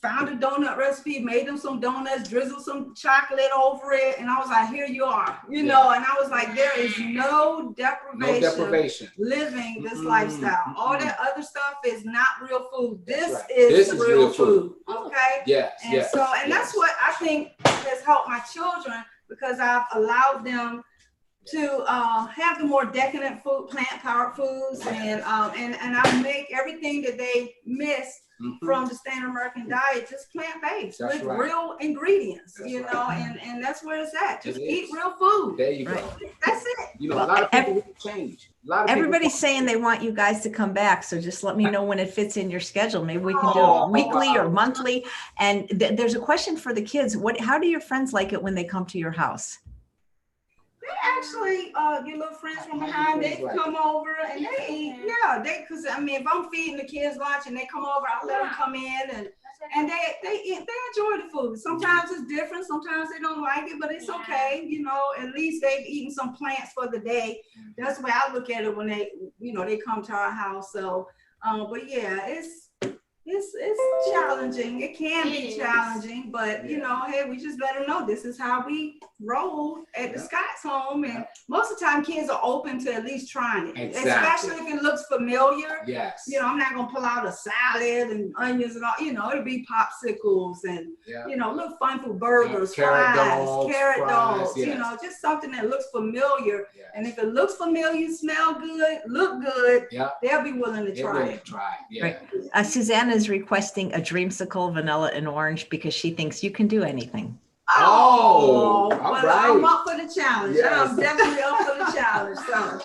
found a donut recipe, made them some donuts, drizzled some chocolate over it. And I was like, here you are, you know, and I was like, there is no deprivation living this lifestyle. All that other stuff is not real food. This is real food. Okay. And that's what I think has helped my children, because I've allowed them to have the more decadent food, plant-powered foods, and I make everything that they miss from the standard American diet just plant-based with real ingredients, you know, and that's where it's at. Just eat real food. There you go. That's it. You know, a lot of people change. Everybody's saying they want you guys to come back, so just let me know when it fits in your schedule. Maybe we can do it weekly or monthly. And there's a question for the kids. How do your friends like it when they come to your house? They actually, your little friends from behind, they come over and they eat. Because I mean, if I'm feeding the kids lunch and they come over, I'll let them come in and they eat. They enjoy the food. Sometimes it's different. Sometimes they don't like it, but it's okay. You know, at least they've eaten some plants for the day. That's the way I look at it when they, you know, they come to our house. So, but yeah, it's challenging. It can be challenging, but you know, hey, we just let them know this is how we roll at the Scott's home, and most of the time kids are open to at least trying it, especially if it looks familiar. You know, I'm not gonna pull out a salad and onions and all. You know, it'll be popsicles and you know, little fun food, burgers, carrot dogs. You know, just something that looks familiar. And if it looks familiar, smell good, look good, they'll be willing to try it. Susanna is requesting a dreamsicle, vanilla and orange, because she thinks you can do anything. All right. I'm up for the challenge. I'm definitely up for the challenge. So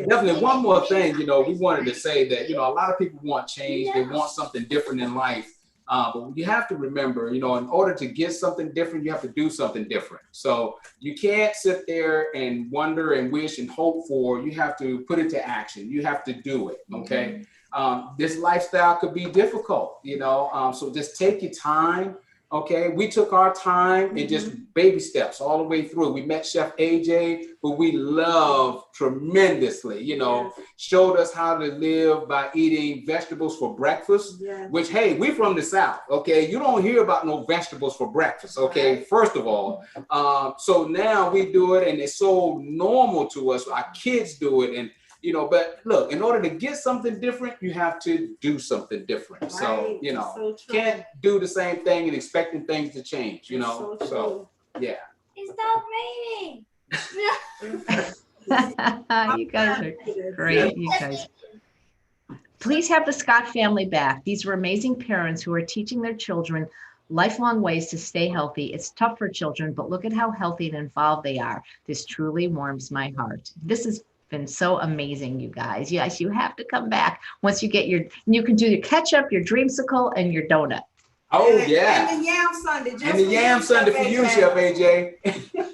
definitely. One more thing, you know, we wanted to say that, you know, a lot of people want change. They want something different in life. But you have to remember, you know, in order to get something different, you have to do something different. So you can't sit there and wonder and wish and hope for. You have to put it to action. You have to do it. Okay. This lifestyle could be difficult, you know, so just take your time. Okay, we took our time and just baby steps all the way through. We met Chef AJ, who we love tremendously, you know, showed us how to live by eating vegetables for breakfast, which, hey, we're from the South, okay? You don't hear about no vegetables for breakfast, okay, first of all. So now we do it, and it's so normal to us. Our kids do it, and you know, but look, in order to get something different, you have to do something different. So, you know, can't do the same thing and expecting things to change, you know. So yeah. It's not raining. You guys are great, you guys. Please have the Scott family back. These are amazing parents who are teaching their children lifelong ways to stay healthy. It's tough for children, but look at how healthy and involved they are. This truly warms my heart. This is been so amazing, you guys. Yes, you have to come back once you get you can do your ketchup, your dreamsicle, and your donut. Oh, yeah. And the yam sundae. And the yam sundae for you, Chef AJ.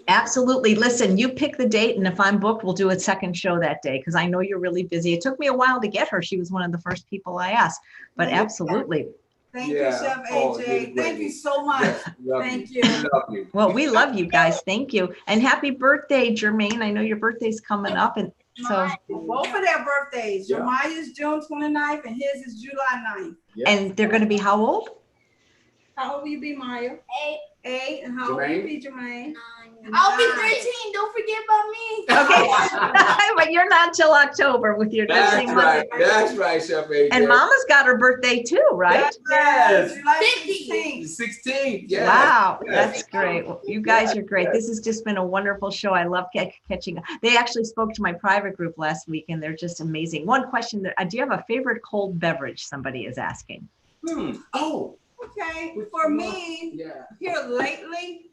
Absolutely. Listen, you pick the date, and if I'm booked, we'll do a second show that day because I know you're really busy. It took me a while to get her. She was one of the first people I asked, but absolutely. Thank you, Yeah. Chef Oh, AJ. Thank you great. so much. Yes, love Thank you. you. Love you. Well, we love you guys. Thank you. And happy birthday, Jermaine. I know your birthday's coming up. And so, Both of their birthdays. Yeah. Jemiah's June 29th and his is July 9th. Yeah. and they're going to be how old? How old will you be, Maya? 8, 8. And how old will you Jermaine? be, Jermaine? 9. I'll be 13. Don't forget about me. Okay. But you're not till October with your That's birthday right. month. That's right, Chef AJ. And Mama's got her birthday too, right? Yes. July 50. 16th. 16. Yes. Wow, Yes. that's great. Well, you guys are great. This has just been a wonderful show. I love catching. They actually spoke to my private group last week, and they're just amazing. One question: do you have a favorite cold beverage? Somebody is asking. Oh. Okay, for me, Yeah. here lately,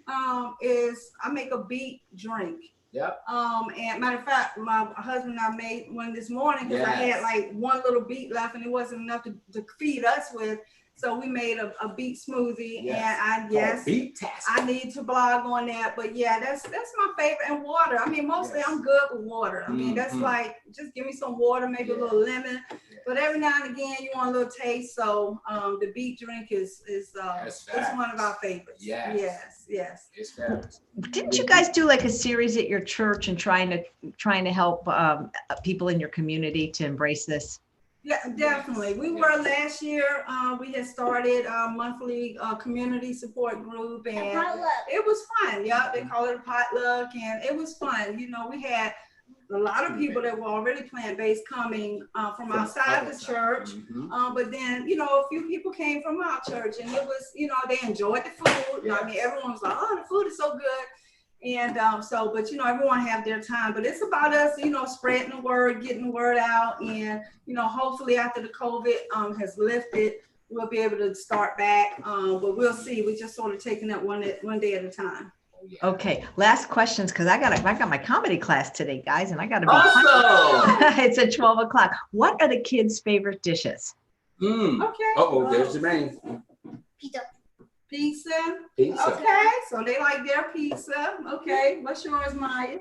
is I make a beet drink. Yep. And matter of fact, my husband and I made one this morning because I Yes. had like one little beet left and it wasn't enough to feed us with. So we made a beet smoothie, Yes. and I Beet task. I need to blog on that, but yeah, that's my favorite. And water. I mean, mostly Yes. I'm good with water. I mean, that's Mhm. like just give me some water, maybe a little lemon. But every now and again, you want a little taste. So the beet drink is it's one of our favorites. Yes. Yes. It's fabulous. Didn't you guys do like a series at your church and trying to help people in your community to embrace this? Yeah, definitely. We were last year. We had started our monthly community support group, and it was fun. Yeah, they call it a potluck, and it was fun. You know, we had a lot of people that were already plant-based coming from outside the church. Mhm. But then, you know, a few people came from our church, and it was, you know, they enjoyed the food. I mean, everyone was like, "Oh, the food is so good." And but you know, everyone have their time, but it's about us, you know, spreading the word, getting the word out, and you know, hopefully after the COVID has lifted, we'll be able to start back. But we'll see. We're just sort of taking it one day at a time. Okay, last questions because I got my comedy class today, guys, and I got to be. Awesome. It's at 12 o'clock. What are the kids' favorite dishes? Okay. Oh, there's Jermaine. Pizza. Pizza. Okay, so they like their pizza. Okay, what's yours, Maya?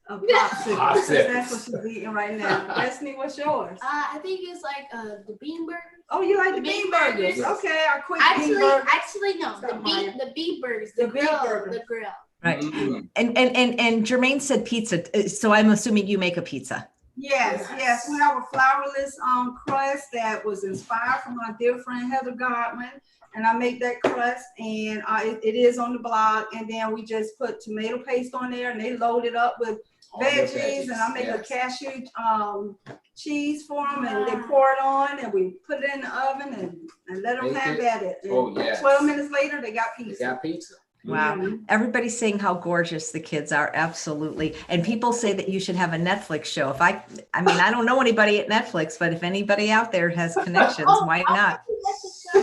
A popsicle. Popsicle. That's what she's eating right now. Destiny, what's yours? I think it's like the bean burgers. Oh, you like the bean burgers? Yes. Okay, our quick bean burgers. Actually, no. Stop, Maya. The bean burgers. The The bean grill. burger. The grill. Right. Mhm. And Jermaine said pizza, so I'm assuming you make a pizza. Yes. We have a flourless crust that was inspired from my dear friend Heather Godwin, and I make that crust, and it is on the blog. And then we just put tomato paste on there, and they load it up with All the veggies, and I make a cashew cheese for them, and they pour it on, and we put it in the oven and let them Bake have it. at it. And Oh, yes. 12 minutes later, they got They pizza. got pizza. Wow. Mhm. Everybody's saying how gorgeous the kids are. Absolutely. And people say that you should have a Netflix show. I mean, I don't know anybody at Netflix, but if anybody out there has connections, why not?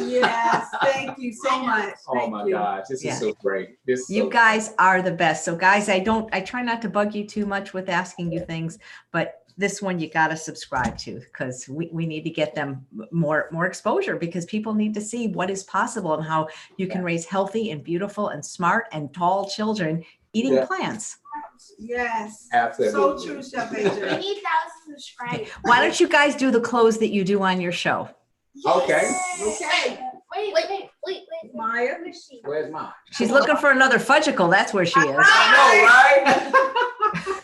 Yes, thank you so much. Oh Thank my you. gosh, this Yeah. is so great. This is You so guys are the best. So guys, I try not to bug you too much with asking you things, but this one you got to subscribe to because we need to get them more exposure because people need to see what is possible and how you can raise healthy and beautiful and smart and tall children eating Yeah. plants. Yes. Absolutely. So true, Chef We AJ. need 1,000 subscribers. Why don't you guys do the close that you do on your show? Okay. Okay. Wait. Maya. Where's she? Where's mine? She's looking for another fudgicle. That's where she is. I know, right?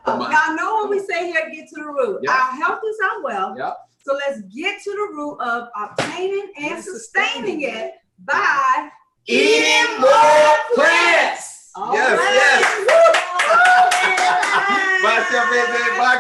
Y'all know what we say here, get to the root. Yep. Our health is our wealth. Yep. So let's get to the root of obtaining and sustaining it by Eating more plants. All Yes, right. yes. Woo! Bye, Chef AJ. Bye.